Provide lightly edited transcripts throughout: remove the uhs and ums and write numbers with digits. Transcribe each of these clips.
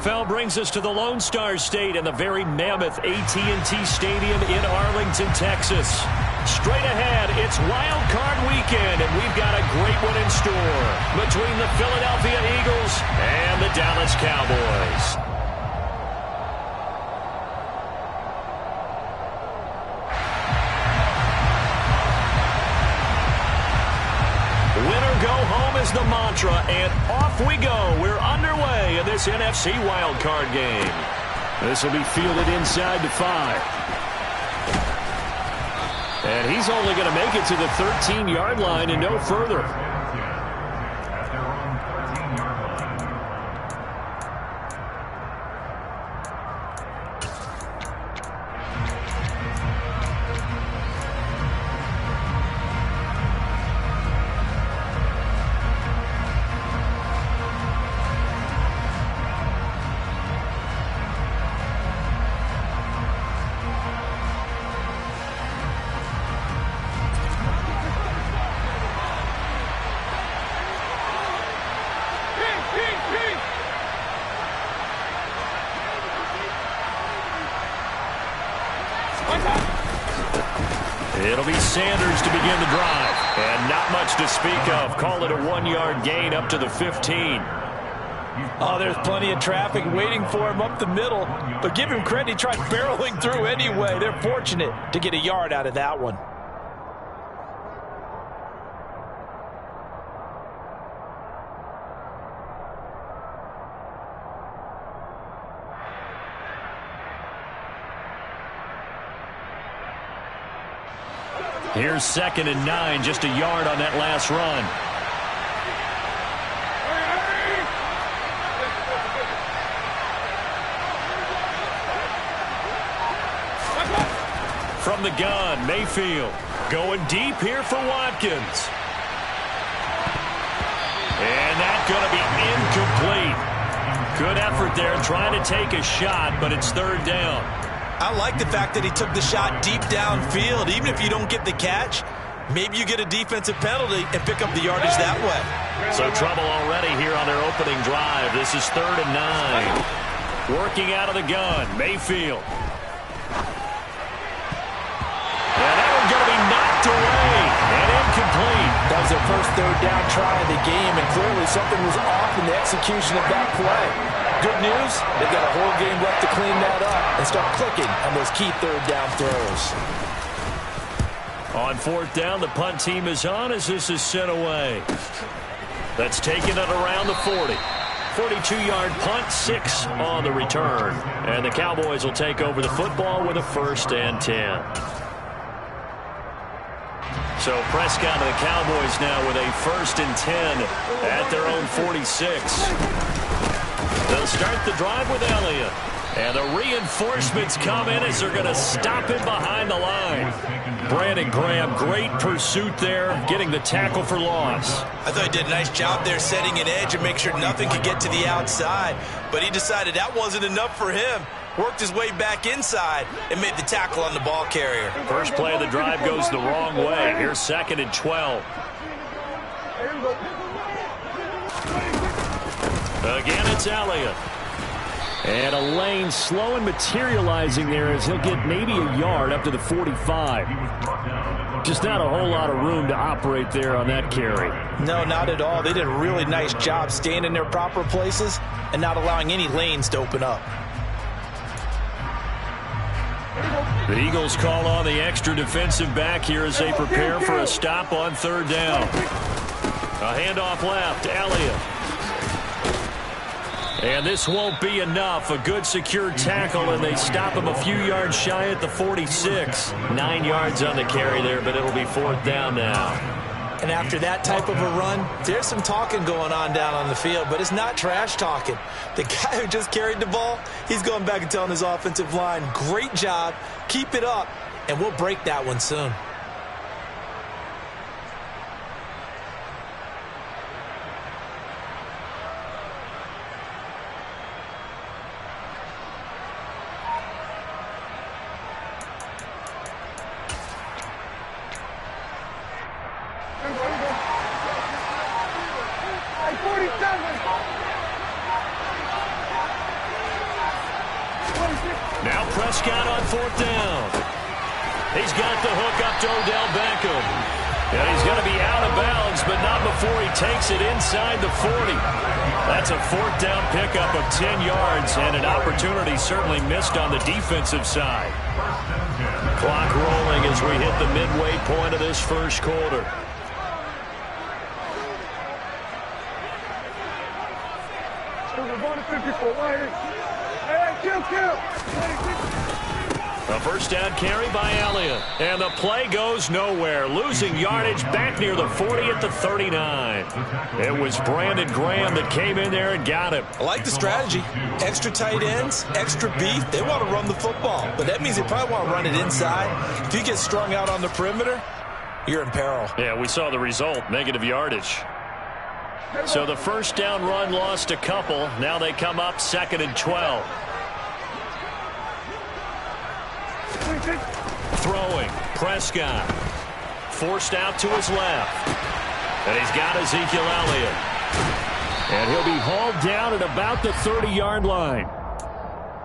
NFL brings us to the Lone Star State and the very mammoth AT&T Stadium in Arlington, Texas. Straight ahead, it's Wild Card Weekend, and we've got a great one in store between the Philadelphia Eagles and the Dallas Cowboys. Winner go home is the mantra, and off we go. We're underway in this NFC Wild Card game. This will be fielded inside the 5. And he's only going to make it to the 13-yard line and no further. It'll be Sanders to begin the drive. And not much to speak of. Call it a 1-yard gain up to the 15. Oh, there's plenty of traffic waiting for him up the middle. But give him credit, he tried barreling through anyway. They're fortunate to get a yard out of that one. Here's 2nd and 9, just a yard on that last run. From the gun, Mayfield going deep here for Watkins. And that's going to be incomplete. Good effort there trying to take a shot, but it's 3rd down. I like the fact that he took the shot deep downfield. Even if you don't get the catch, maybe you get a defensive penalty and pick up the yardage that way. So trouble already here on their opening drive. This is 3rd and 9. Working out of the gun, Mayfield. And that one's going to be knocked away and incomplete. That was their first 3rd down try of the game, and clearly something was off in the execution of that play. Good news, they've got a whole game left to clean that up and start clicking on those key 3rd down throws. On 4th down, the punt team is on as this is sent away. That's taken it around the 40. 42-yard punt, 6 on the return. And the Cowboys will take over the football with a 1st and 10. So Prescott and the Cowboys now with a 1st and 10 at their own 46. They'll start the drive with Elliott. And the reinforcements come in as they're going to stop him behind the line. Brandon Graham, great pursuit there, getting the tackle for loss. I thought he did a nice job there setting an edge and make sure nothing could get to the outside. But he decided that wasn't enough for him. Worked his way back inside and made the tackle on the ball carrier. First play of the drive goes the wrong way. Here's 2nd and 12. Again, it's Elliott. And a lane slow and materializing there as he'll get maybe a yard up to the 45. Just not a whole lot of room to operate there on that carry. No, not at all. They did a really nice job staying in their proper places and not allowing any lanes to open up. The Eagles call on the extra defensive back here as they prepare for a stop on 3rd down. A handoff left, Elliott. And this won't be enough. A good secure tackle, and they stop him a few yards shy at the 46. 9 yards on the carry there, but it'll be 4th down now. And after that type of a run, there's some talking going on down on the field, but it's not trash talking. The guy who just carried the ball, he's going back and telling his offensive line, great job, keep it up, and we'll break that one soon. Now Prescott on 4th down. He's got the hook up to Odell Beckham. And he's going to be out of bounds, but not before he takes it inside the 40. That's a 4th down pickup of 10 yards, and an opportunity certainly missed on the defensive side. Clock rolling as we hit the midway point of this first quarter. A first down carry by Elliott. And the play goes nowhere. Losing yardage back near the 40 at the 39. It was Brandon Graham that came in there and got him. I like the strategy. Extra tight ends, extra beef. They want to run the football. But that means they probably want to run it inside. If you get strung out on the perimeter, you're in peril. Yeah, we saw the result. Negative yardage. So the first down run lost a couple. Now they come up 2nd and 12. Throwing. Prescott. Forced out to his left. And he's got Ezekiel Elliott. And he'll be hauled down at about the 30-yard line.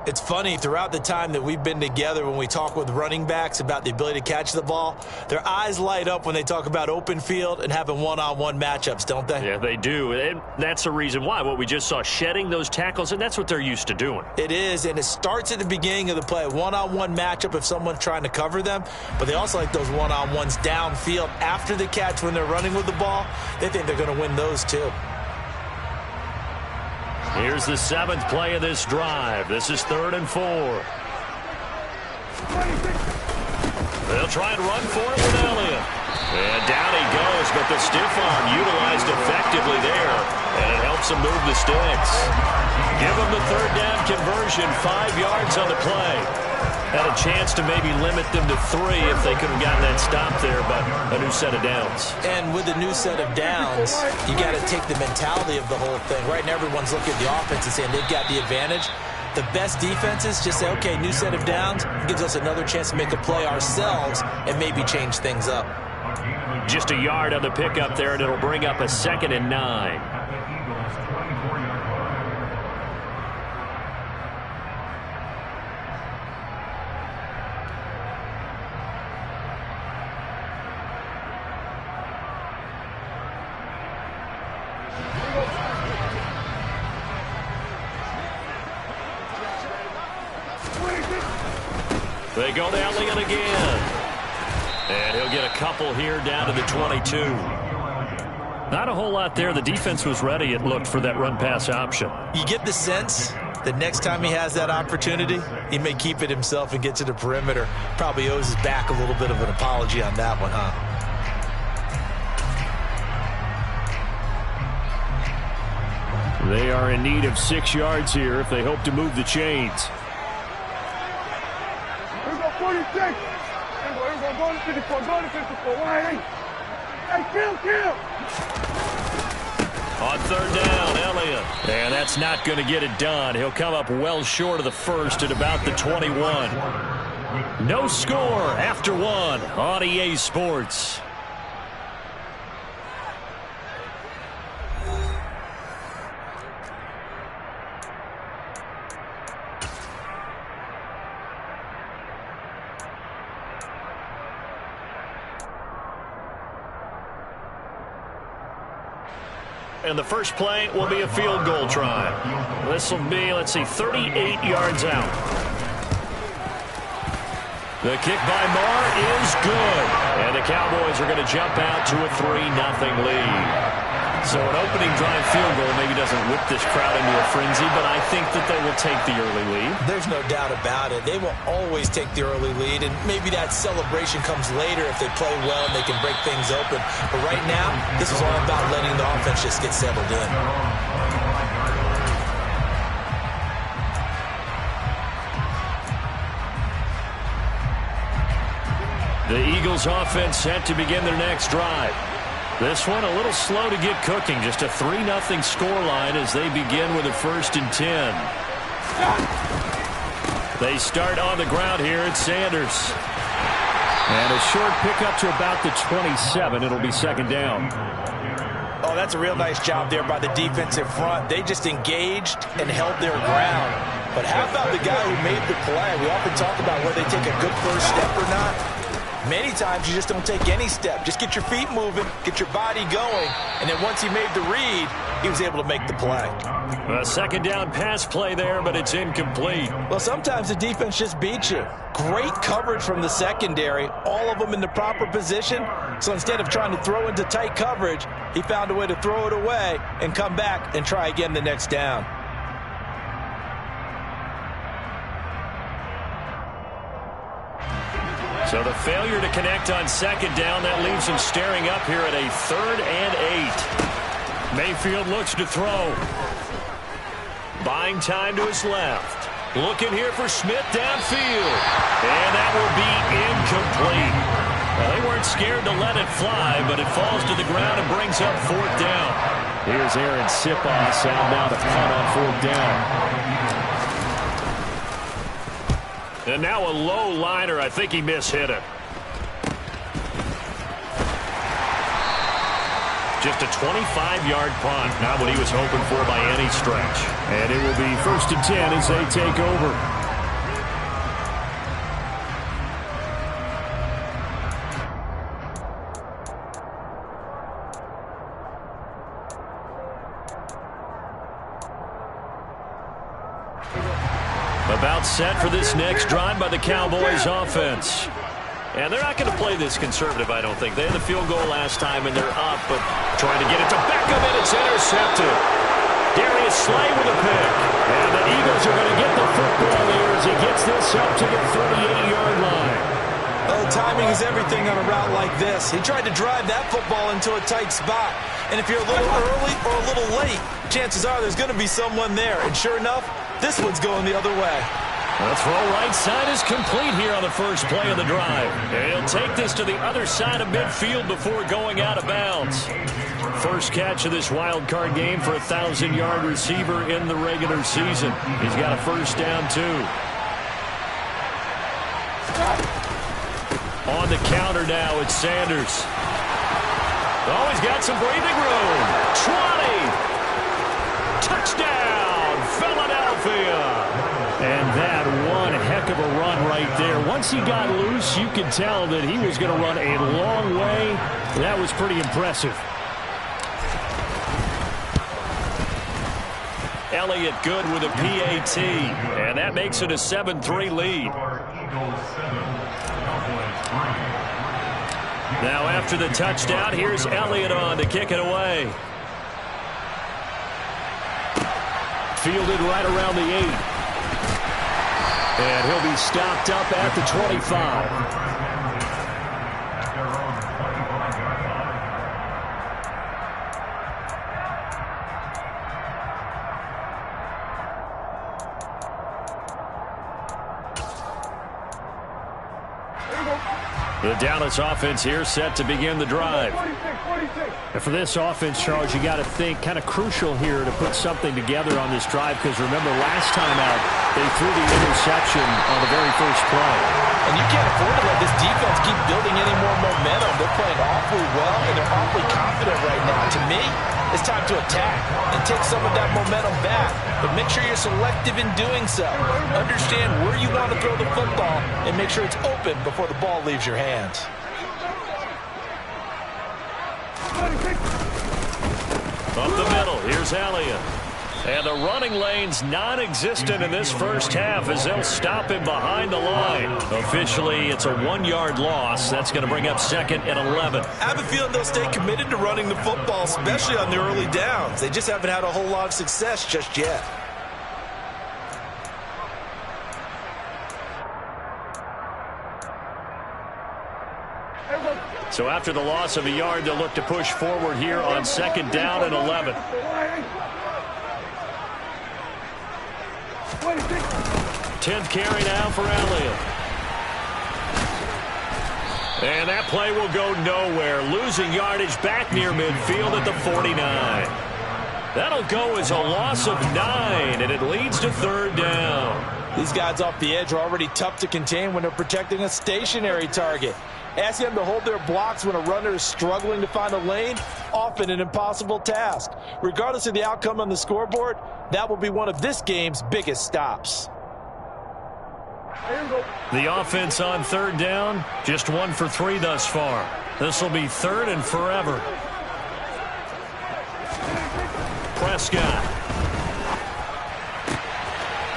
It's funny, throughout the time that we've been together, when we talk with running backs about the ability to catch the ball, their eyes light up when they talk about open field and having one-on-one matchups, don't they? Yeah, they do. And that's the reason why. What we just saw, shedding those tackles, and that's what they're used to doing. It is, and it starts at the beginning of the play. One-on-one matchup if someone's trying to cover them, but they also like those one-on-ones downfield after the catch when they're running with the ball. They think they're going to win those too. Here's the 7th play of this drive. This is 3rd and 4. They'll try and run for it with Elliott. And down he goes, but the stiff arm utilized effectively there. And it helps him move the sticks. Give him the 3rd down conversion, 5 yards on the play. Had a chance to maybe limit them to 3 if they could have gotten that stop there, but a new set of downs. And with a new set of downs, you got to take the mentality of the whole thing. Right now, everyone's looking at the offense and saying they've got the advantage. The best defenses just say, okay, new set of downs. It gives us another chance to make a play ourselves and maybe change things up. Just a yard on the pickup there, and it'll bring up a 2nd and 9. They go to Elliott again. And he'll get a couple here down to the 22. Not a whole lot there. The defense was ready, it looked, for that run-pass option. You get the sense that next time he has that opportunity, he may keep it himself and get to the perimeter. Probably owes his back a little bit of an apology on that one, huh? They are in need of 6 yards here if they hope to move the chains. On 3rd down, Elliott. And that's not going to get it done. He'll come up well short of the first at about the 21. No score after 1 on EA Sports. And the first play will be a field goal try. This will be, let's see, 38 yards out. The kick by Marr is good. And the Cowboys are going to jump out to a 3-0 lead. So an opening drive field goal maybe doesn't whip this crowd into a frenzy, but I think that they will take the early lead. There's no doubt about it. They will always take the early lead, and maybe that celebration comes later if they play well and they can break things open. But right now, this is all about letting the offense just get settled in. The Eagles offense set to begin their next drive. This one a little slow to get cooking. Just a 3-0 scoreline as they begin with a 1st and 10. They start on the ground here at Sanders. And a short pickup to about the 27. It'll be 2nd down. Oh, that's a real nice job there by the defensive front. They just engaged and held their ground. But how about the guy who made the play? We often talk about whether they take a good first step or not. Many times you just don't take any step. Just get your feet moving, get your body going, and then once he made the read, he was able to make the play. A second down pass play there, but it's incomplete. Well, sometimes the defense just beats you. Great coverage from the secondary, all of them in the proper position. So instead of trying to throw into tight coverage, he found a way to throw it away and come back and try again the next down. So the failure to connect on second down, that leaves him staring up here at a 3rd and 8. Mayfield looks to throw. Buying time to his left. Looking here for Smith downfield. And that will be incomplete. Well, they weren't scared to let it fly, but it falls to the ground and brings up 4th down. Here's Aaron Sipos out now to punt on 4th down. And now a low liner. I think he mishit it. Just a 25-yard punt. Not what he was hoping for by any stretch. And it will be 1st and 10 as they take over. About set for this next drive by the Cowboys offense. And they're not going to play this conservative, I don't think. They had the field goal last time, and they're up, but trying to get it to Beckham, and it's intercepted. Darius Slay with a pick. And the Eagles are going to get the football here as he gets this up to the 38-yard line. Oh, timing is everything on a route like this. He tried to drive that football into a tight spot. And if you're a little early or a little late, chances are there's going to be someone there. And sure enough, this one's going the other way. The throw right side is complete here on the first play of the drive. And he'll take this to the other side of midfield before going out of bounds. First catch of this wild card game for a 1,000-yard receiver in the regular season. He's got a first down, too. On the counter now, it's Sanders. Oh, he's got some breathing room. 20. Touchdown, Philadelphia. And that one heck of a run right there. Once he got loose, you could tell that he was going to run a long way. That was pretty impressive. Elliott good with a PAT. And that makes it a 7-3 lead. Now after the touchdown, here's Elliott on to kick it away. Fielded right around the 8. And he'll be stopped up at the 25. The Dallas offense here set to begin the drive. And for this offense, Charles, you got to think kind of crucial here to put something together on this drive, because remember last time out they threw the interception on the very first play. And you can't afford to let this defense keep building any more momentum. They're playing awfully well, and they're awfully confident right now. To me, it's time to attack and take some of that momentum back. But make sure you're selective in doing so. Understand where you want to throw the football and make sure it's open before the ball leaves your hands. Up the middle, here's Elliott. And the running lane's non-existent in this first half as they'll stop him behind the line. Officially, it's a 1-yard loss. That's going to bring up 2nd and 11. I have a feeling they'll stay committed to running the football, especially on the early downs. They just haven't had a whole lot of success just yet. So after the loss of a yard, they'll look to push forward here on 2nd down and 11. 10th carry now for Elliott. And that play will go nowhere. Losing yardage back near midfield at the 49. That'll go as a loss of 9, and it leads to 3rd down. These guys off the edge are already tough to contain when they're protecting a stationary target. Asking them to hold their blocks when a runner is struggling to find a lane, often an impossible task. Regardless of the outcome on the scoreboard, that will be one of this game's biggest stops. The offense on third down, just 1 for 3 thus far. This will be 3rd and forever. Prescott.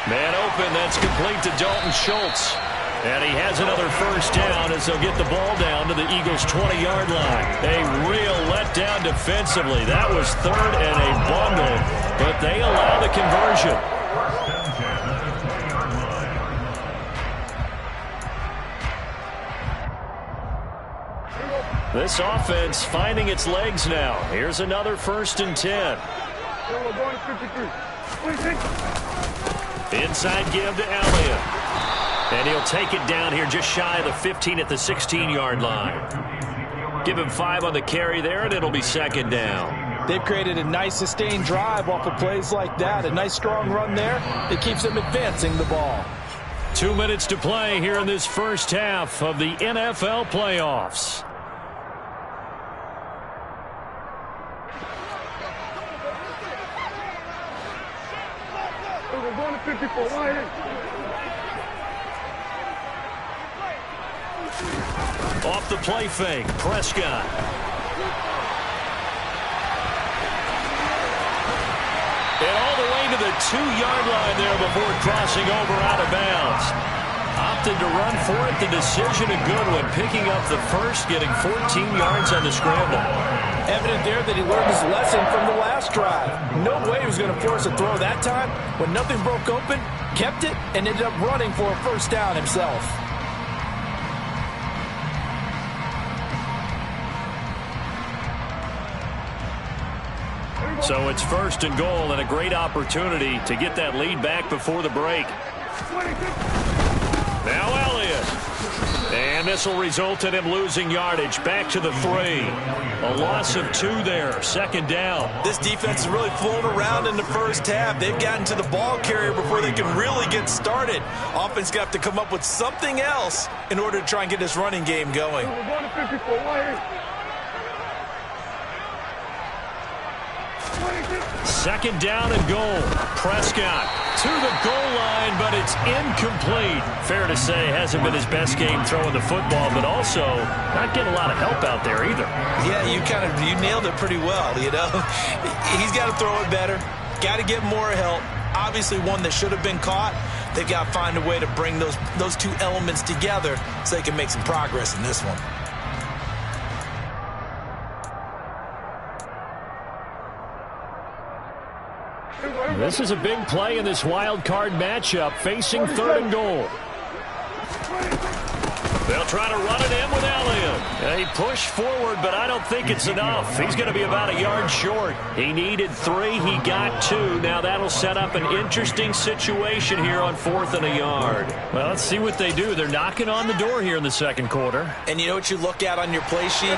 Man open, that's complete to Dalton Schultz. And he has another first down as they'll get the ball down to the Eagles' 20-yard line. A real letdown defensively. That was 3rd and a bundle, but they allow the conversion. This offense finding its legs now. Here's another 1st and 10. Inside give to Elliott. And he'll take it down here just shy of the 15 at the 16-yard line. Give him 5 on the carry there, and it'll be 2nd down. They've created a nice sustained drive off of plays like that. A nice strong run there. It keeps them advancing the ball. 2 minutes to play here in this first half of the NFL playoffs. Off the play fake, Prescott. And all the way to the 2-yard line there before crossing over out of bounds. Opted to run for it. The decision a good one. Picking up the first, getting 14 yards on the scramble. Evident there that he learned his lesson from the last drive. No way he was going to force a throw that time. When nothing broke open, kept it, and ended up running for a first down himself. So it's 1st and goal and a great opportunity to get that lead back before the break. Now Elliott. And this will result in him losing yardage. Back to the 3. A loss of 2 there. 2nd down. This defense is really flown around in the first half. They've gotten to the ball carrier before they can really get started. Offense got to come up with something else in order to try and get this running game going. 2nd down and goal. Prescott to the goal line, but it's incomplete. Fair to say, hasn't been his best game throwing the football, but also not getting a lot of help out there either. Yeah, you nailed it pretty well, you know. He's got to throw it better. Got to get more help. Obviously one that should have been caught. They've got to find a way to bring those 2 elements together so they can make some progress in this one. This is a big play in this wild card matchup, facing 3rd and goal. They'll try to run it in with Elliott. They push forward, but I don't think it's enough. He's going to be about a yard short. He needed 3. He got 2. Now that'll set up an interesting situation here on 4th and a yard. Well, let's see what they do. They're knocking on the door here in the 2nd quarter. And you know what you look at on your play sheet?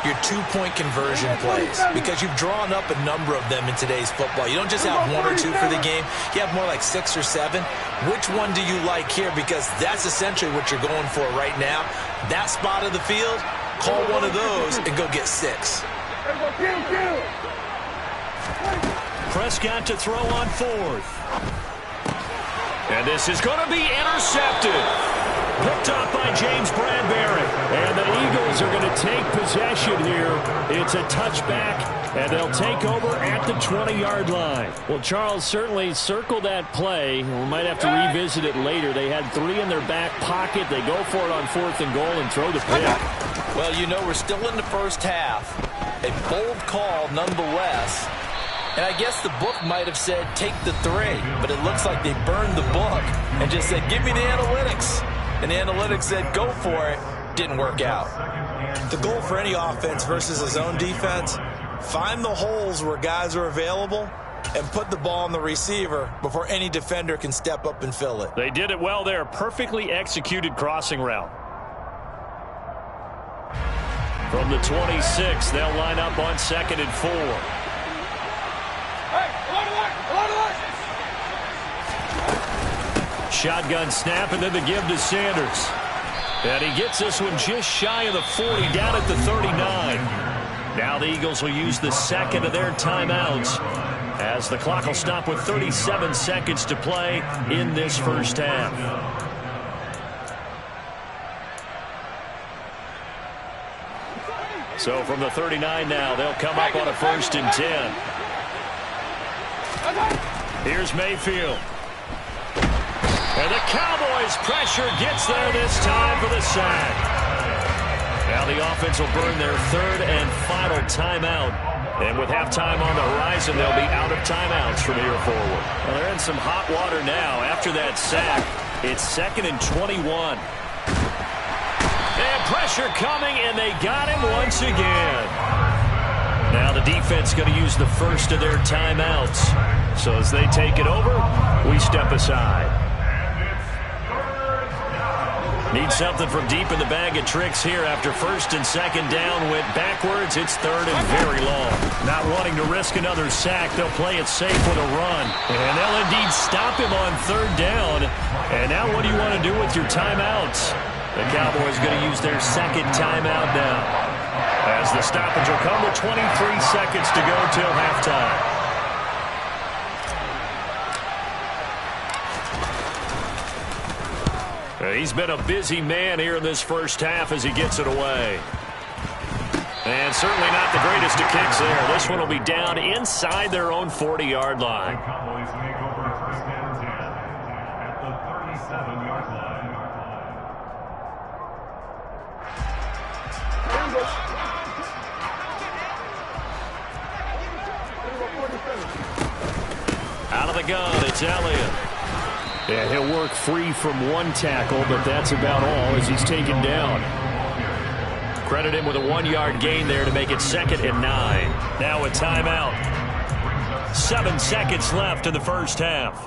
Your 2-point conversion plays, because you've drawn up a number of them in today's football. You don't just have 1 or 2 for the game. You have more like 6 or 7. Which one do you like here? Because that's essentially what you're going for right now. That spot of the field, call one of those and go get 6. Prescott to throw on 4th. And this is going to be intercepted. Picked up by James Bradbury. And the Eagles are going to take possession here. It's a touchback, and they'll take over at the 20-yard line. Well, Charles, certainly circle that play. We might have to revisit it later. They had 3 in their back pocket. They go for it on 4th and goal and throw the pick. Well, you know, we're still in the first half. A bold call nonetheless. And I guess the book might have said take the 3, but it looks like they burned the book and just said, give me the analytics. And the analytics said, go for it. Didn't work out. The goal for any offense versus his own defense, find the holes where guys are available and put the ball on the receiver before any defender can step up and fill it. They did it well there. Perfectly executed crossing route. From the 26, they'll line up on 2nd and 4. shotgun snap and then the give to Sanders. And he gets this one just shy of the 40, down at the 39. Now the Eagles will use the second of their timeouts as the clock will stop with 37 seconds to play in this first half. So from the 39 now, they'll come up on a 1st and 10. Here's Mayfield. And the Cowboys' pressure gets there this time for the sack. Now the offense will burn their 3rd and final timeout. And with halftime on the horizon, they'll be out of timeouts from here forward. Well, they're in some hot water now. After that sack, it's 2nd and 21. And pressure coming, and they got him once again. Now the defense going to use the first of their timeouts. So as they take it over, we step aside. Need something from deep in the bag of tricks here after 1st and 2nd down went backwards. It's 3rd and very long. Not wanting to risk another sack, they'll play it safe with a run. And they'll indeed stop him on 3rd down. And now what do you want to do with your timeouts? The Cowboys going to use their 2nd timeout now, as the stoppage will come with 23 seconds to go till halftime. He's been a busy man here in this first half as he gets it away. And certainly not the greatest of kicks there. This one will be down inside their own 40-yard line. Cowboys make over 1st and 10 at the 37-yard line. Out of the gun, it's Elliott. Yeah, he'll work free from one tackle, but that's about all as he's taken down. Credit him with a 1-yard gain there to make it 2nd and 9. Now a timeout. 7 seconds left in the first half.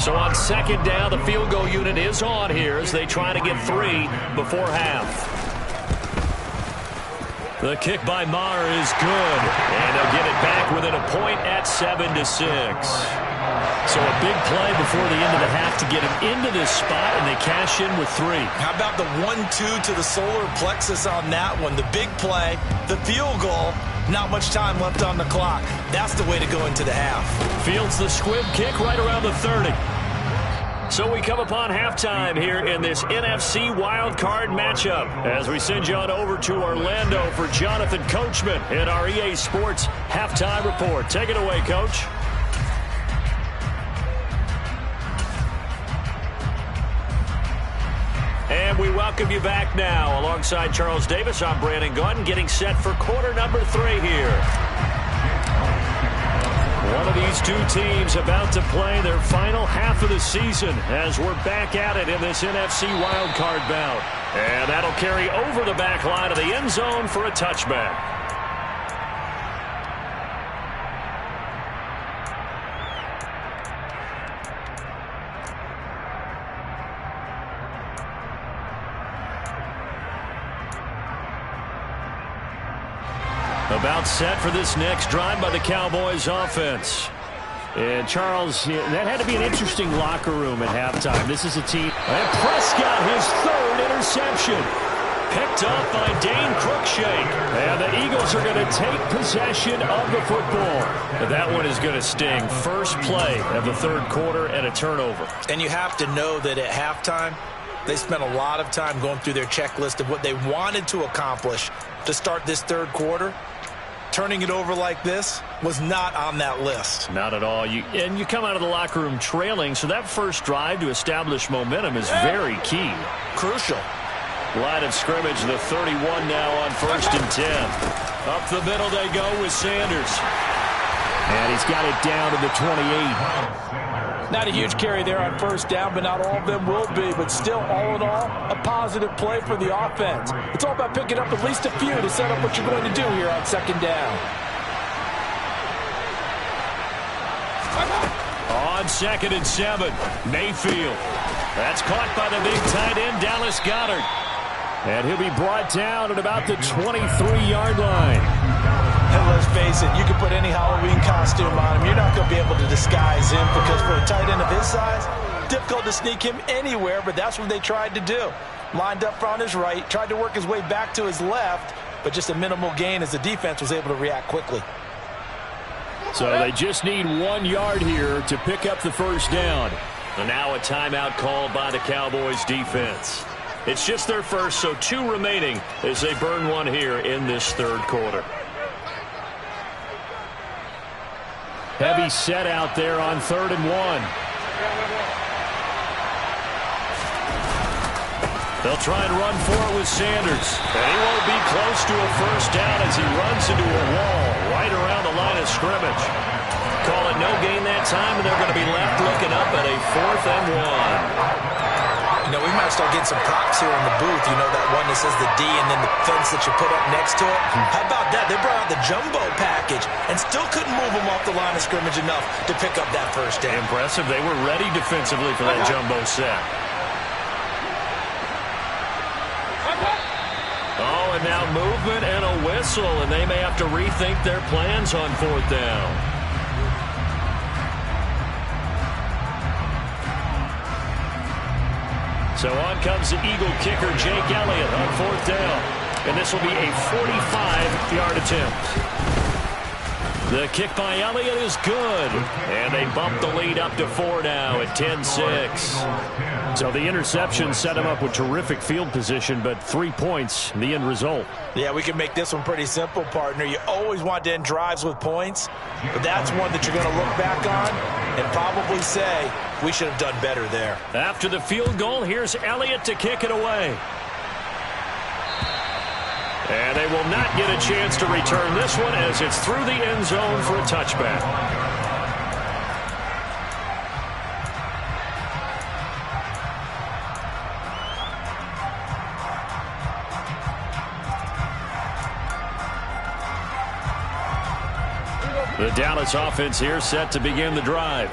So on 2nd down, the field goal unit is on here as they try to get 3 before half. The kick by Maher is good, and they'll get it back within a point at 7-6. So a big play before the end of the half to get him into this spot, and they cash in with 3. How about the 1-2 to the solar plexus on that one? The big play, the field goal, not much time left on the clock. That's the way to go into the half. Fields the squib kick right around the 30. So we come upon halftime here in this NFC wildcard matchup as we send you on over to Orlando for Jonathan Coachman in our EA Sports Halftime Report. Take it away, Coach. And we welcome you back now. Alongside Charles Davis, I'm Brandon Gunn, getting set for quarter number 3 here. One of these two teams about to play their final half of the season as we're back at it in this NFC wildcard bout. And that'll carry over the back line of the end zone for a touchback. About set for this next drive by the Cowboys offense. And Charles, that had to be an interesting locker room at halftime. This is a team. And Prescott, his 3rd interception. Picked up by Dane Cruikshank. And the Eagles are going to take possession of the football. And that one is going to sting. First play of the 3rd quarter and a turnover. And you have to know that at halftime, they spent a lot of time going through their checklist of what they wanted to accomplish to start this 3rd quarter. Turning it over like this was not on that list. Not at all. You come out of the locker room trailing, so that first drive to establish momentum is very key. Crucial. Line of scrimmage, the 31 now on 1st and 10. Up the middle they go with Sanders. And he's got it down to the 28. Not a huge carry there on 1st down, but not all of them will be. But still, all in all, a positive play for the offense. It's all about picking up at least a few to set up what you're going to do here on 2nd down. On 2nd and 7, Mayfield. That's caught by the big tight end, Dallas Goedert. And he'll be brought down at about the 23-yard line. And let's face it, you can put any Halloween costume costume on him. You're not going to be able to disguise him because for a tight end of his size, difficult to sneak him anywhere, but that's what they tried to do. Lined up on his right, tried to work his way back to his left, but just a minimal gain as the defense was able to react quickly. So they just need 1 yard here to pick up the first down. And now a timeout called by the Cowboys defense. It's just their first, so 2 remaining as they burn 1 here in this third quarter. Heavy set out there on 3rd and 1. They'll try and run for it with Sanders. And he won't be close to a first down as he runs into a wall right around the line of scrimmage. Call it no gain that time, and they're going to be left looking up at a 4th and 1. You know, we might start getting some props here in the booth. You know, that one that says the D and then the fence that you put up next to it? How about that? They brought out the jumbo package and still couldn't move them off the line of scrimmage enough to pick up that first down. Impressive. They were ready defensively for that jumbo set. Oh, and now movement and a whistle, and they may have to rethink their plans on 4th down. So on comes the Eagle kicker, Jake Elliott, on 4th down. And this will be a 45-yard attempt. The kick by Elliott is good. And they bump the lead up to 4 now at 10-6. So the interception set him up with terrific field position, but 3 points, the end result. Yeah, we can make this one pretty simple, partner. You always want to end drives with points, but that's one that you're going to look back on and probably say, we should have done better there. After the field goal, here's Elliott to kick it away. And they will not get a chance to return this one as it's through the end zone for a touchback. The Dallas offense here set to begin the drive.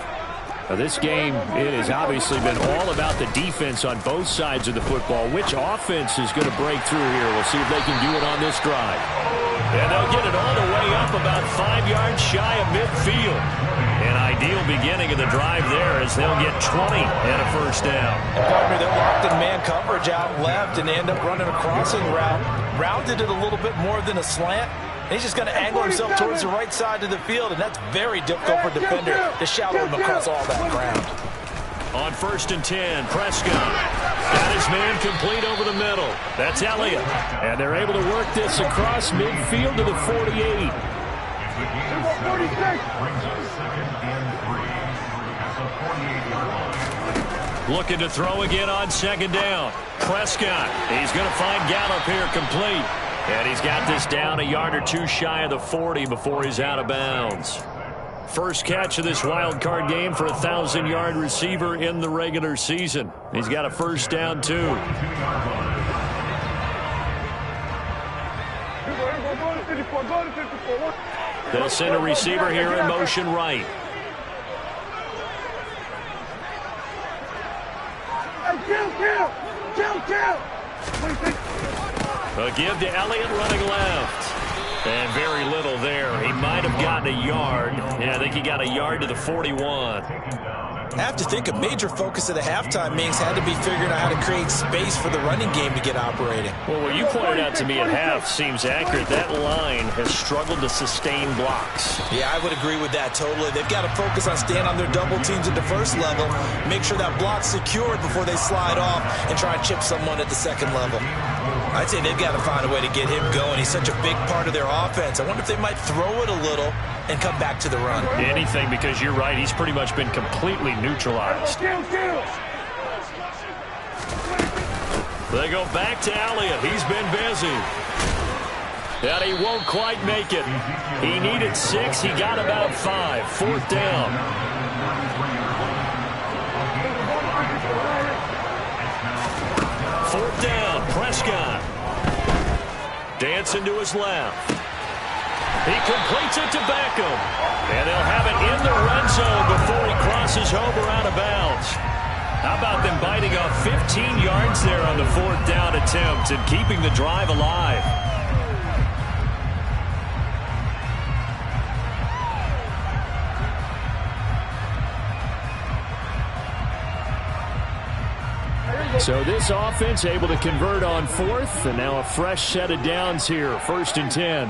Now this game, it has obviously been all about the defense on both sides of the football. Which offense is going to break through here? We'll see if they can do it on this drive. And they'll get it all the way up about 5 yards shy of midfield. An ideal beginning of the drive there as they'll get 20 and a first down. And partner, they're locked in man coverage out left, and they end up running a crossing route. Rounded it a little bit more than a slant. And he's just going to angle himself towards the right side of the field, and that's very difficult for a defender to shadow him across all that ground. On 1st and 10, Prescott got his man complete over the middle. That's Elliott. And they're able to work this across midfield to the 48. Looking to throw again on 2nd down. Prescott, he's going to find Gallup here complete. And he's got this down a yard or 2 shy of the 40 before he's out of bounds. First catch of this wild card game for a 1,000-yard receiver in the regular season. He's got a first down, too. They'll send a receiver here in motion right. A give to Elliott running left. And very little there. He might have gotten a yard. Yeah, I think he got a yard to the 41. I have to think a major focus of the halftime meetings had to be figuring out how to create space for the running game to get operating. Well, what you pointed out to me at half seems accurate. That line has struggled to sustain blocks. Yeah, I would agree with that totally. They've got to focus on staying on their double teams at the first level, make sure that block's secured before they slide off and try and chip someone at the second level. I'd say they've got to find a way to get him going. He's such a big part of their offense. I wonder if they might throw it a little and come back to the run. Anything, because you're right. He's pretty much been completely neutralized. They go back to Elliott. He's been busy. And he won't quite make it. He needed 6. He got about 5. 4th down. Fourth down, Prescott. Dancing to his left. He completes it to Beckham. And they'll have it in the red zone before he crosses home or out of bounds. How about them biting off 15 yards there on the 4th down attempt and keeping the drive alive? So this offense able to convert on fourth, and now a fresh set of downs here, 1st and 10.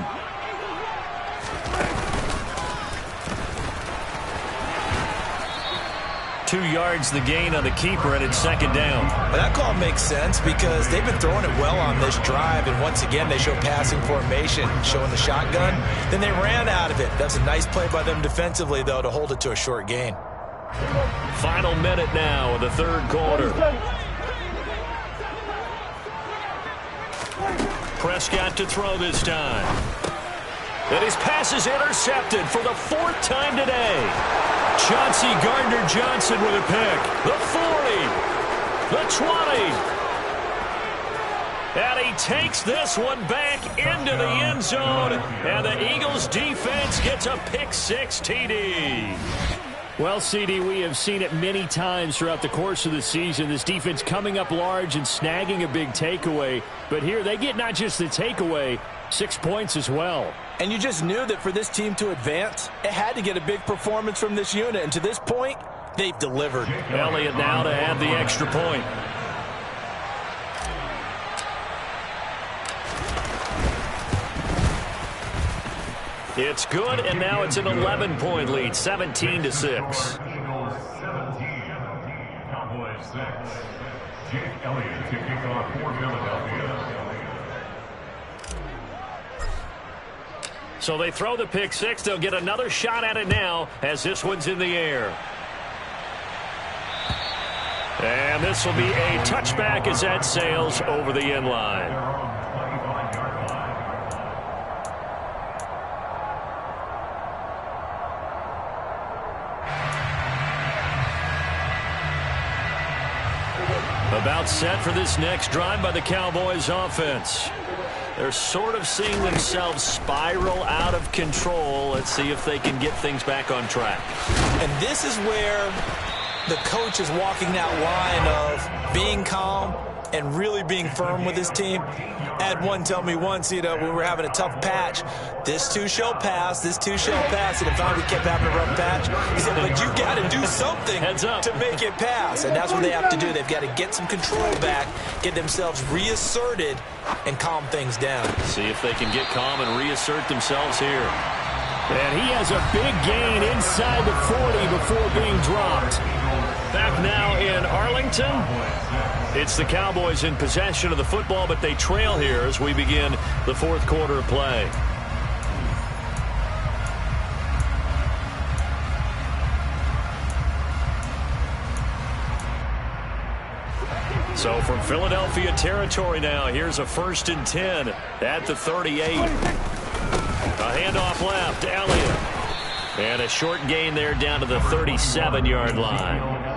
Two yards the gain on the keeper, and it's 2nd down. Well, that call makes sense because they've been throwing it well on this drive, and once again they show passing formation, showing the shotgun. Then they ran out of it. That's a nice play by them defensively, though, to hold it to a short gain. Final minute now of the 3rd quarter. Prescott to throw this time. And his pass is intercepted for the 4th time today. Chauncey Gardner-Johnson with a pick. The 40. The 20. And he takes this one back into the end zone. And the Eagles defense gets a pick-6 TD. Well, CD, we have seen it many times throughout the course of the season. This defense coming up large and snagging a big takeaway. But here they get not just the takeaway, 6 points as well. And you just knew that for this team to advance, it had to get a big performance from this unit. And to this point, they've delivered. Elliott now to add the extra point. It's good, and now it's an 11-point lead, 17-6. Eagles 17, Cowboys 6. Jake Elliott to kick off for Philadelphia. So they throw the pick-6. They'll get another shot at it now as this one's in the air. And this will be a touchback as that sails over the end line. About set for this next drive by the Cowboys offense. They're sort of seeing themselves spiral out of control. Let's see if they can get things back on track. And this is where the coach is walking that line of being calm and really being firm with his team. I had one tell me once, we were having a tough patch. This too shall pass, this too shall pass. And finally we kept having a rough patch. He said, but you got to do something to make it pass. And that's what they have to do. They've got to get some control back, get themselves reasserted, and calm things down. See if they can get calm and reassert themselves here. And he has a big gain inside the 40 before being dropped. Back now in Arlington. It's the Cowboys in possession of the football, but they trail here as we begin the 4th quarter of play. So from Philadelphia territory now, here's a 1st and 10 at the 38. A handoff left, Elliott. And a short gain there down to the 37-yard line.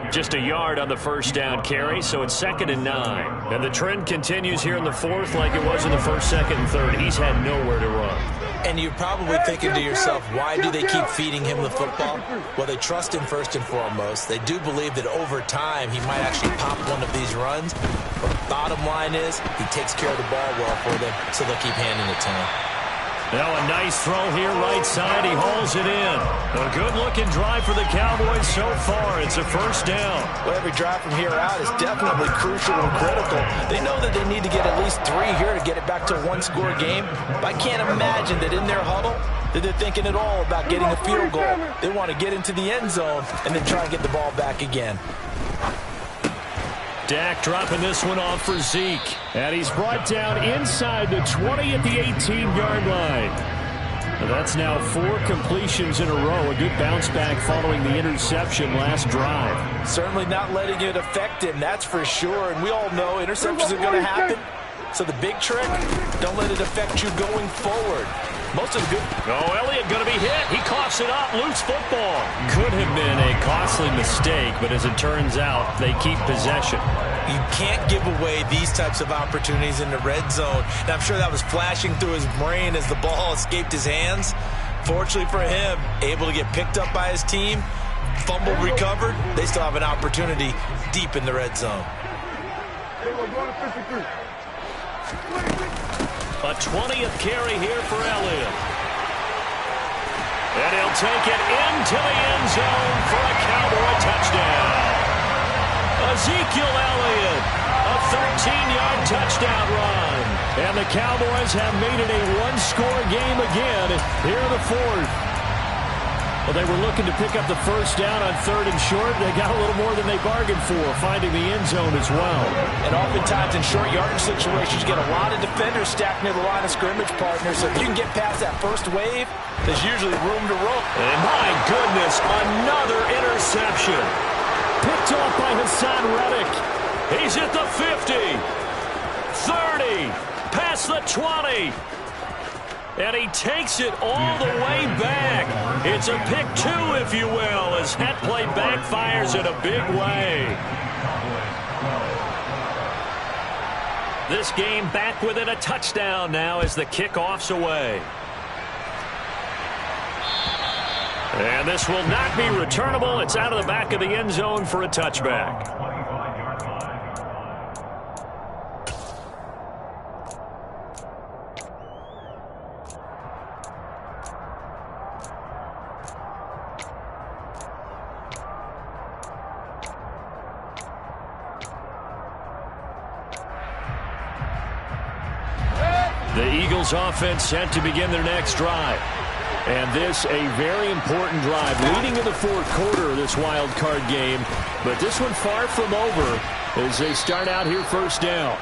Just a yard on the 1st down carry, so it's 2nd and 9. And the trend continues here in the 4th like it was in the 1st, 2nd, and 3rd. He's had nowhere to run. And you're probably thinking to yourself, why do they keep feeding him the football? Well, they trust him first and foremost. They do believe that over time he might actually pop one of these runs. But bottom line is he takes care of the ball well for them, so they'll keep handing it to him. Now a nice throw here right side. He hauls it in. A good-looking drive for the Cowboys so far. It's a 1st down. Well, every drive from here out is definitely crucial and critical. They know that they need to get at least 3 here to get it back to a one-score game. But I can't imagine that in their huddle that they're thinking at all about getting a field goal. They want to get into the end zone and then try and get the ball back again. Dak dropping this one off for Zeke. And he's brought down inside the 20 at the 18-yard line. That's now 4 completions in a row. A good bounce back following the interception last drive. Certainly not letting it affect him, that's for sure. And we all know interceptions are going to happen. So the big trick, don't let it affect you going forward. Most of the good. Oh, Elliott going to be hit. He coughs it up. Loose football. Could have been a costly mistake, but as it turns out, they keep possession. You can't give away these types of opportunities in the red zone. And I'm sure that was flashing through his brain as the ball escaped his hands. Fortunately for him, able to get picked up by his team, fumbled, recovered. They still have an opportunity deep in the red zone. A 20th carry here for Elliott. And he'll take it into the end zone for a Cowboy touchdown. Ezekiel Elliott, a 13-yard touchdown run. And the Cowboys have made it a one-score game again here in the fourth. Well, they were looking to pick up the first down on 3rd and short. They got a little more than they bargained for, finding the end zone as well. And oftentimes in short yardage situations, you get a lot of defenders stacked near the line of scrimmage, partner. So if you can get past that first wave, there's usually room to roll. And my goodness, another interception. Picked off by Hassan Reddick. He's at the 50, 30, past the 20. And he takes it all the way back. It's a pick 2, if you will, as that play backfires in a big way. This game back within a touchdown now as the kickoff's away. And this will not be returnable. It's out of the back of the end zone for a touchback. The Eagles offense set to begin their next drive. And this a very important drive leading in the fourth quarter of this wild card game. But this one far from over as they start out here first down.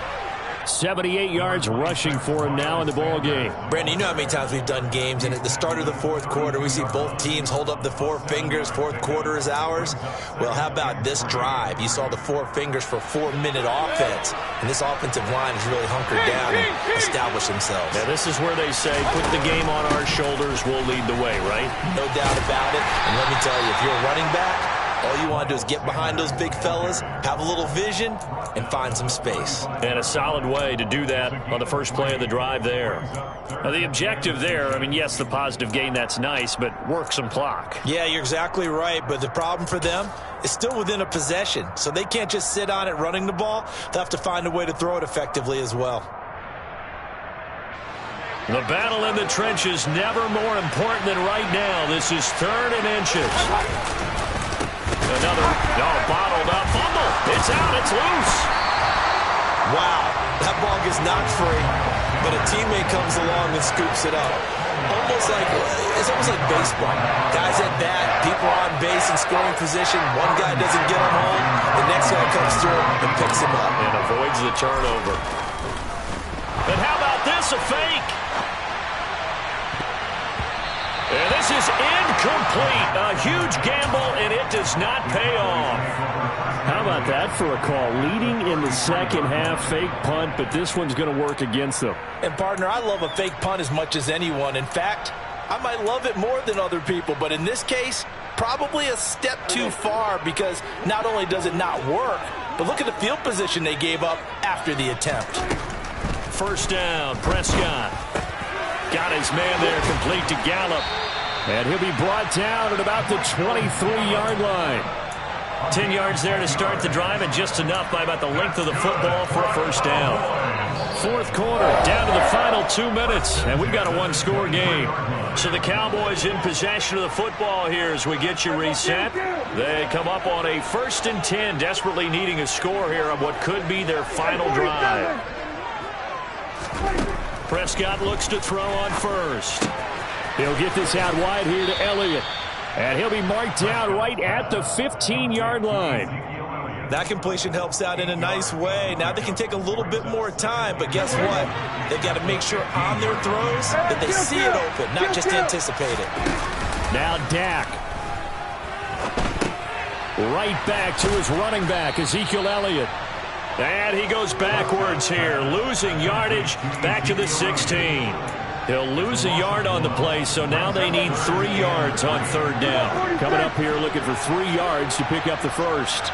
78 yards rushing for him now in the ball game. Brandon, you know how many times we've done games, and at the start of the fourth quarter, we see both teams hold up the 4 fingers. Fourth quarter is ours. Well, how about this drive? You saw the 4 fingers for 4-minute offense, and this offensive line has really hunkered down and established themselves. Yeah, this is where they say, put the game on our shoulders, we'll lead the way, right? No doubt about it. And let me tell you, if you're a running back, all you want to do is get behind those big fellas, have a little vision, and find some space. And a solid way to do that on the first play of the drive there. Now, the objective there, I mean, yes, the positive gain, that's nice, but work some clock. Yeah, you're exactly right, but the problem for them is still within a possession, so they can't just sit on it running the ball. They'll have to find a way to throw it effectively as well. The battle in the trenches never more important than right now. This is 3rd and inches. Another bottled up fumble. It's out. It's loose. Wow, that ball gets knocked free, but a teammate comes along and scoops it up. It's almost like baseball. Guys at bat, people on base in scoring position. One guy doesn't get him home. The next guy comes through and picks him up. And avoids the turnover. And how about this, a fake? And this is incomplete. A huge gamble, and it does not pay off. How about that for a call? Leading in the second half, fake punt, but this one's going to work against them. And, partner, I love a fake punt as much as anyone. In fact, I might love it more than other people, but in this case, probably a step too far because not only does it not work, but look at the field position they gave up after the attempt. First down, Prescott. Got his man there, complete to Gallup. And he'll be brought down at about the 23-yard line. 10 yards there to start the drive, and just enough by about the length of the football for a first down. Fourth quarter, down to the final 2 minutes, and we've got a one-score game. So the Cowboys in possession of the football here as we get you reset. They come up on a 1st and 10, desperately needing a score here on what could be their final drive. Prescott looks to throw on first. He'll get this out wide here to Elliott. And he'll be marked down right at the 15-yard line. That completion helps out in a nice way. Now they can take a little bit more time, but guess what? They've got to make sure on their throws that they see it open, not just anticipate it. Now Dak. Right back to his running back, Ezekiel Elliott. And he goes backwards here, losing yardage back to the 16. He'll lose a yard on the play, so now they need 3 yards on 3rd down. Coming up here looking for 3 yards to pick up the first.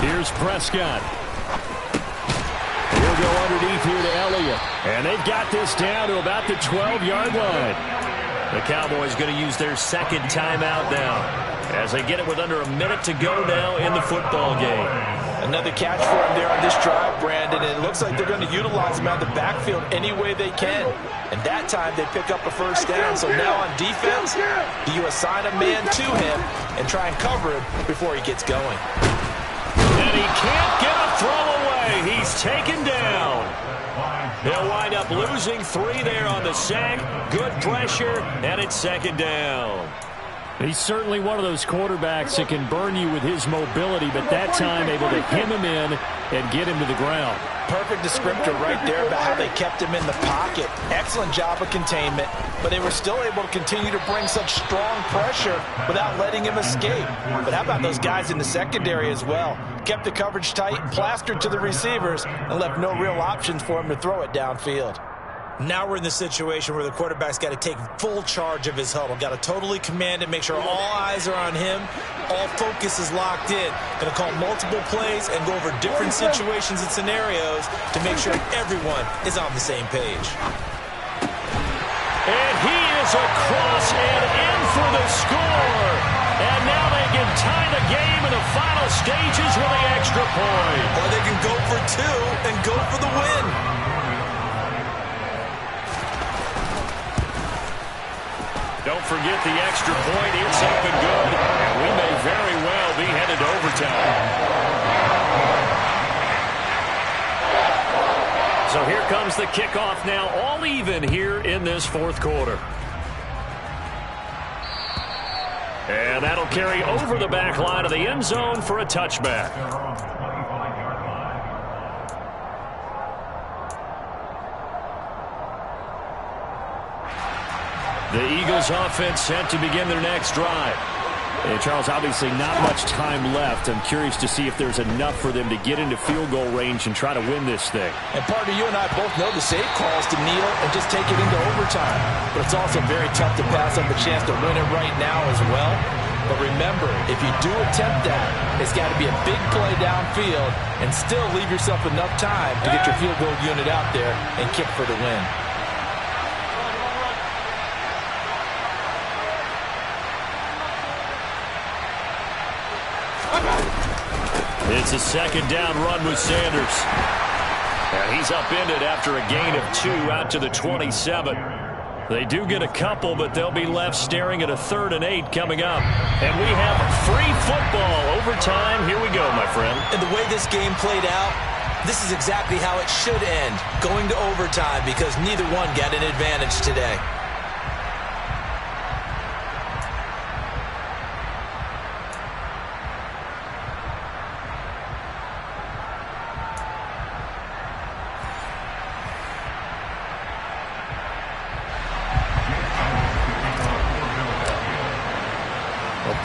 Here's Prescott. He'll go underneath here to Elliott. And they've got this down to about the 12-yard line. The Cowboys going to use their second timeout now as they get it with under a minute to go now in the football game. Another catch for him there on this drive, Brandon, and it looks like they're going to utilize him out of the backfield any way they can. And that time they pick up a first down. So now on defense, do you assign a man to him and try and cover him before he gets going? And he can't get a throw away. He's taken down. He'll wind up losing 3 there on the sack. Good pressure, and it's second down. He's certainly one of those quarterbacks that can burn you with his mobility, but that time able to hem him in and get him to the ground. Perfect descriptor right there about how they kept him in the pocket. Excellent job of containment, but they were still able to continue to bring such strong pressure without letting him escape. But how about those guys in the secondary as well? Kept the coverage tight, plastered to the receivers, and left no real options for him to throw it downfield. Now we're in the situation where the quarterback's got to take full charge of his huddle. Got to totally command it, make sure all eyes are on him. All focus is locked in. Going to call multiple plays and go over different situations and scenarios to make sure everyone is on the same page. And he is across and in for the score. And now they can tie the game in the final stages with the extra point. Or they can go for 2 and go for the win. Don't forget the extra point. It's up and good. And we may very well be headed to overtime. So here comes the kickoff now, all even here in this fourth quarter. And that'll carry over the back line of the end zone for a touchback. The Eagles offense set to begin their next drive. And Charles, obviously not much time left. I'm curious to see if there's enough for them to get into field goal range and try to win this thing. And partner, you and I both know the safe calls to kneel and just take it into overtime. But it's also very tough to pass up a chance to win it right now as well. But remember, if you do attempt that, it's got to be a big play downfield and still leave yourself enough time to get your field goal unit out there and kick for the win. It's a second down run with Sanders. And he's upended after a gain of 2 out to the 27. They do get a couple, but they'll be left staring at a 3rd and 8 coming up. And we have free football. Overtime. Here we go, my friend. And the way this game played out, this is exactly how it should end, going to overtime, because neither one got an advantage today.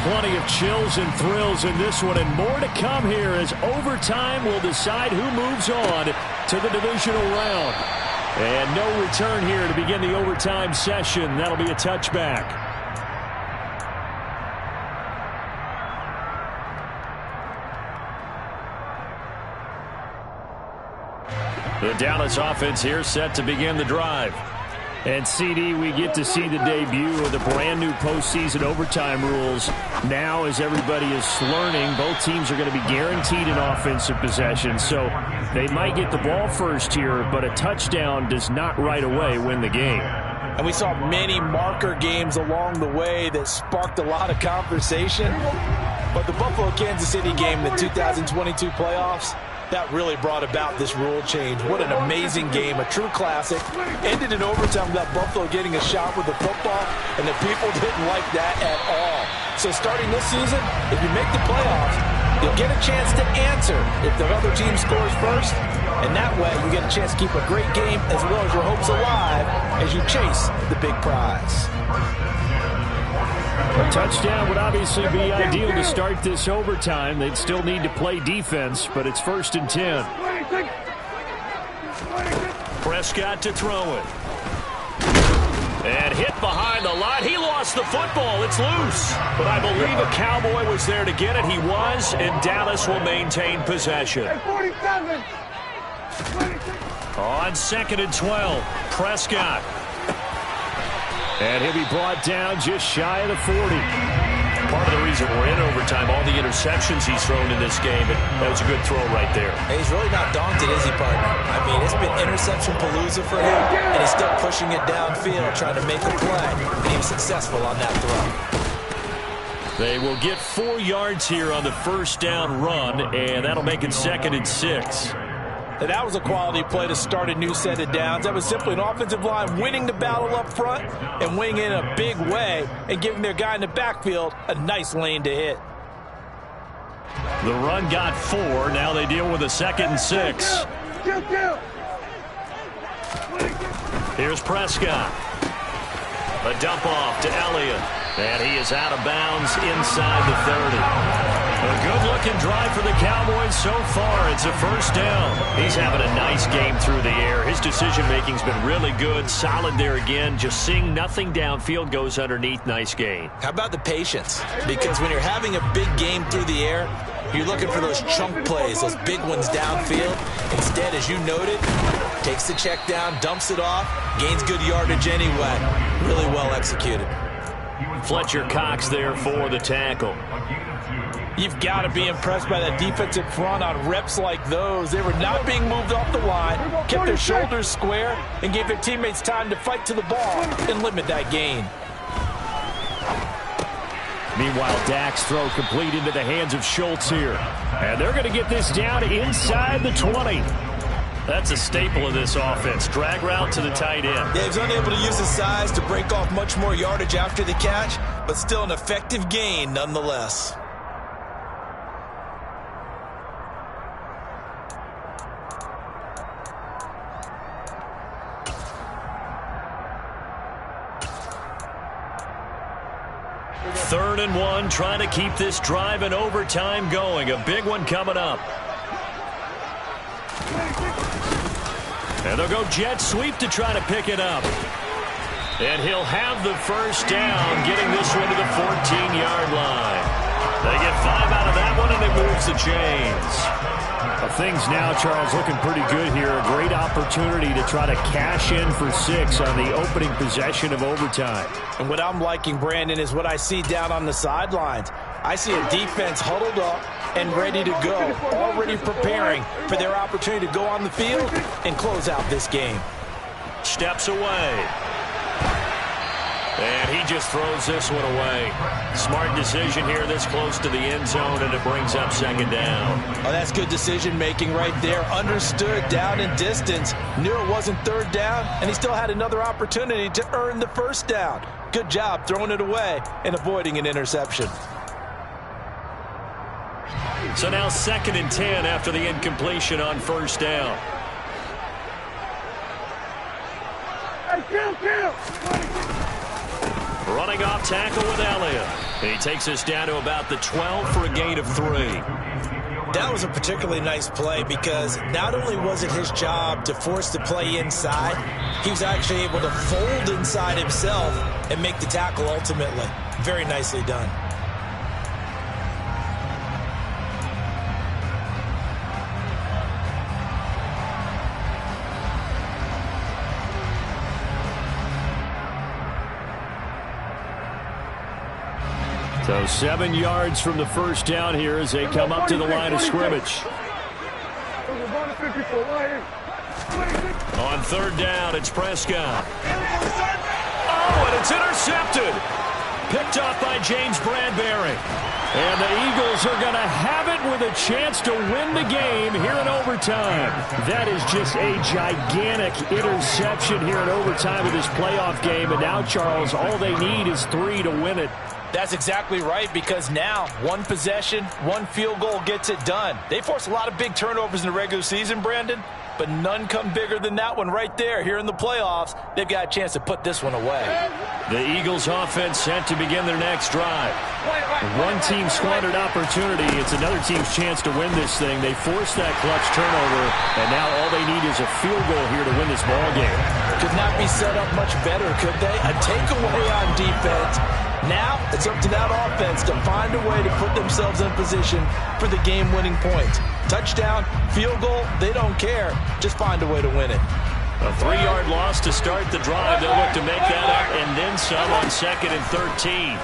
Plenty of chills and thrills in this one, and more to come here as overtime will decide who moves on to the divisional round. And no return here to begin the overtime session. That'll be a touchback. The Dallas offense here set to begin the drive. And, CD, we get to see the debut of the brand-new postseason overtime rules. Now, as everybody is learning, both teams are going to be guaranteed an offensive possession. So they might get the ball first here, but a touchdown does not right away win the game. And we saw many marker games along the way that sparked a lot of conversation. But the Buffalo-Kansas City game in the 2022 playoffs, that really brought about this rule change. What an amazing game, a true classic. Ended in overtime without Buffalo getting a shot with the football, and the people didn't like that at all. So starting this season, if you make the playoffs, you'll get a chance to answer if the other team scores first, and that way you get a chance to keep a great game as well as your hopes alive as you chase the big prize. A touchdown would obviously be ideal to start this overtime. They'd still need to play defense, but it's 1st and 10. Prescott to throw it. And hit behind the line. He lost the football. It's loose. But I believe a Cowboy was there to get it. He was, and Dallas will maintain possession. On 2nd and 12, Prescott. And he'll be brought down just shy of the 40. part of the reason we're in overtime, all the interceptions he's thrown in this game, and that was a good throw right there. Hey, he's really not daunted, is he, partner? I mean, it's been interception palooza for him, and he's still pushing it downfield, trying to make a play, and he was successful on that throw. They will get 4 yards here on the first down run, and that'll make it 2nd and 6. And that was a quality play to start a new set of downs. That was simply an offensive line winning the battle up front and winning in a big way and giving their guy in the backfield a nice lane to hit. The run got 4. Now they deal with a 2nd and 6. Here's Prescott. A dump off to Elliott. And he is out of bounds inside the 30. A good-looking drive for the Cowboys so far. It's a first down. He's having a nice game through the air. His decision-making's been really good. Solid there again. Just seeing nothing downfield, goes underneath. Nice gain. How about the patience? Because when you're having a big game through the air, you're looking for those chunk plays, those big ones downfield. Instead, as you noted, takes the check down, dumps it off, gains good yardage anyway. Really well executed. Fletcher Cox there for the tackle. You've got to be impressed by that defensive front on reps like those. They were not being moved off the line, kept their shoulders square, and gave their teammates time to fight to the ball and limit that gain. Meanwhile, Dak's throw complete into the hands of Schultz here. And they're going to get this down inside the 20. That's a staple of this offense. Drag route to the tight end. Yeah, he's unable to use his size to break off much more yardage after the catch, but still an effective gain nonetheless. Third and 1, trying to keep this drive in overtime going. A big one coming up. And they'll go jet sweep to try to pick it up. And he'll have the first down, getting this one to the 14-yard line. They get 5 out of that one, and it moves the chains. Things now, Charles, looking pretty good here. A great opportunity to try to cash in for 6 on the opening possession of overtime. And what I'm liking, Brandon, is what I see down on the sidelines. I see a defense huddled up and ready to go, already preparing for their opportunity to go on the field and close out this game. Steps away. And he just throws this one away. Smart decision here this close to the end zone, and it brings up 2nd down. Oh, that's good decision-making right there. Understood down and distance. Knew it wasn't 3rd down, and he still had another opportunity to earn the first down. Good job throwing it away and avoiding an interception. So now 2nd and 10 after the incompletion on first down. Running off tackle with Elliott. He takes us down to about the 12 for a gain of 3. That was a particularly nice play because not only was it his job to force the play inside, he was actually able to fold inside himself and make the tackle ultimately. Very nicely done. So 7 yards from the first down here as they come up to the line of scrimmage. On 3rd down, it's Prescott. Oh, and it's intercepted. Picked off by James Bradbury. And the Eagles are going to have it with a chance to win the game here in overtime. That is just a gigantic interception here in overtime of this playoff game. And now, Charles, all they need is 3 to win it. That's exactly right, because now one possession, one field goal gets it done. They force a lot of big turnovers in the regular season, Brandon, but none come bigger than that one right there. Here in the playoffs, they've got a chance to put this one away. The Eagles offense set to begin their next drive. One team squandered opportunity. It's another team's chance to win this thing. They forced that clutch turnover, and now all they need is a field goal here to win this ball game. Could not be set up much better, could they? A takeaway on defense. Now it's up to that offense to find a way to put themselves in position for the game-winning points. Touchdown, field goal, they don't care. Just find a way to win it. A 3-yard loss to start the drive. They'll look to make that up and then some on 2nd and 13.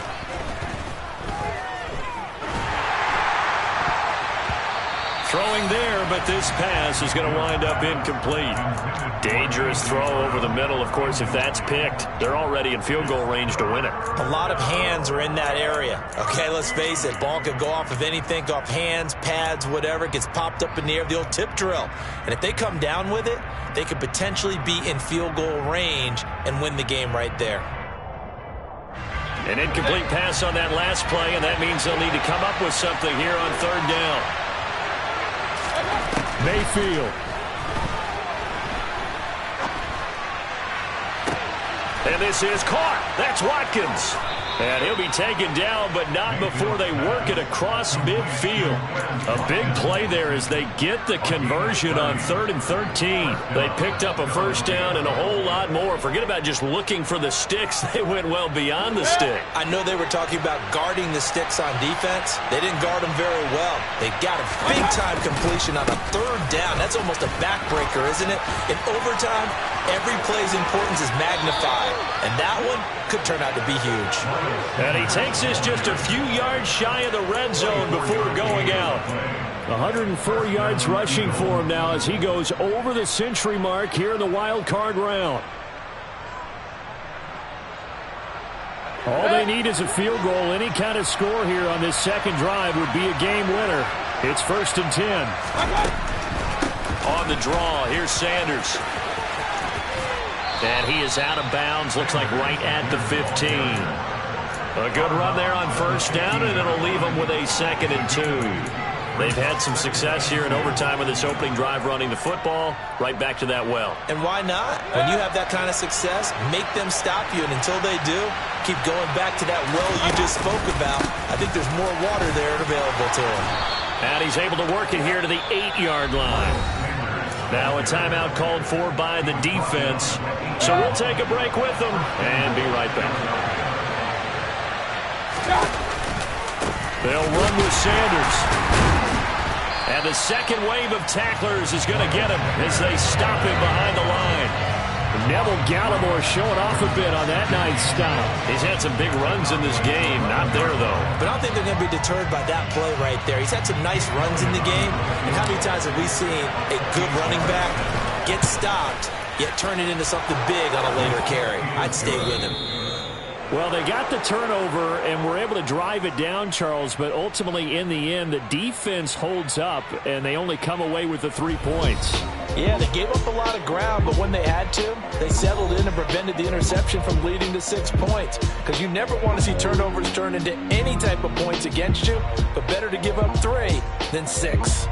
Throwing there, but this pass is going to wind up incomplete. Dangerous throw over the middle. Of course, if that's picked, they're already in field goal range to win it. A lot of hands are in that area. Okay, let's face it. Ball could go off of anything, off hands, pads, whatever. It gets popped up in the air, the old tip drill. And if they come down with it, they could potentially be in field goal range and win the game right there. An incomplete pass on that last play, and that means they'll need to come up with something here on third down. Mayfield. And this is caught. That's Watkins. And he'll be taken down, but not before they work it across midfield. A big play there as they get the conversion on 3rd and 13. They picked up a first down and a whole lot more. Forget about just looking for the sticks. They went well beyond the stick. I know they were talking about guarding the sticks on defense. They didn't guard them very well. They got a big-time completion on a 3rd down. That's almost a backbreaker, isn't it? In overtime, every play's importance is magnified. And that one could turn out to be huge. And he takes this just a few yards shy of the red zone before going out. 104 yards rushing for him now as he goes over the century mark here in the wild card round. All they need is a field goal. Any kind of score here on this second drive would be a game winner. It's 1st and 10. On the draw, here's Sanders. And he is out of bounds, looks like right at the 15. A good run there on first down, and it'll leave them with a 2nd and 2. They've had some success here in overtime with this opening drive running the football right back to that well. And why not? When you have that kind of success, make them stop you, and until they do, keep going back to that well you just spoke about. I think there's more water there available to him. And he's able to work it here to the 8-yard line. Now a timeout called for by the defense. So we'll take a break with them and be right back. They'll run with Sanders. And the second wave of tacklers is going to get him as they stop him behind the line. Neville Gallimore showing off a bit on that nice stop. He's had some big runs in this game. Not there, though. But I don't think they're going to be deterred by that play right there. He's had some nice runs in the game. And how many times have we seen a good running back get stopped, yet turn it into something big on a later carry? I'd stay with him. Well, they got the turnover and were able to drive it down, Charles, but ultimately in the end, the defense holds up, and they only come away with the 3 points. Yeah, they gave up a lot of ground, but when they had to, they settled in and prevented the interception from leading to 6 points. Because you never want to see turnovers turn into any type of points against you, but better to give up 3 than 6.